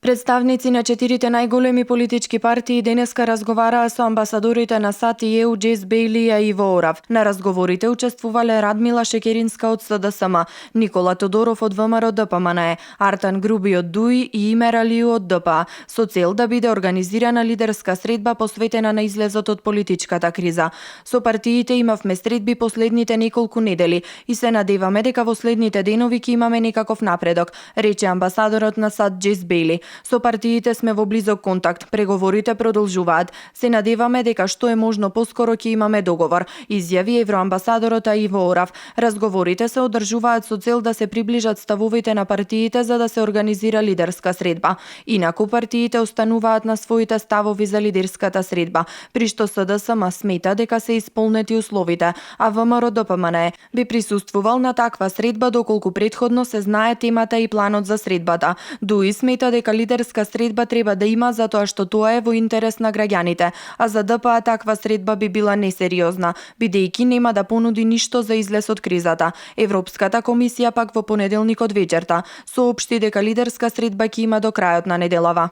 Представници на 4 најголеми политички партии денеска разговараа со амбасадорите на САД и ЕУ Џейс Бејли и Иво Орав. На разговорите учествувале Радмила Шекеринска од СДСМ, Никола Тодоров од ВМРО ДПМНЕ, Артан Груби од ДУИ и Имер Алиу од ДПА, со цел да биде организирана лидерска средба посветена на излезот од политичката криза. Со партиите имавме средби последните неколку недели и се надеваме дека во следните денови ќе имаме некаков напредок, рече амбасадорот на САД Џейс Бејли. Со партиите сме во близок контакт, преговорите продолжуваат. Се надеваме дека што е можно поскоро ќе имаме договор, изјави евроамбасадорот Иво Орав. Разговорите се одржуваат со цел да се приближат ставовите на партиите за да се организира лидерска средба. Инаку партиите остануваат на своите ставови за лидерската средба, при што СДСМ смета дека се исполнети условите, а ВМРО ДПМНЕ би присуствувал на таква средба доколку претходно се знае темата и планот за средбата. ДУИ смета дека лидерска средба треба да има затоа што тоа е во интерес на граѓаните, а за ДПА таква средба би била несериозна, бидејќи нема да понуди ништо за излез од кризата. Европската комисија пак во понеделникот вечерта соопшти дека лидерска средба ќе има до крајот на неделава.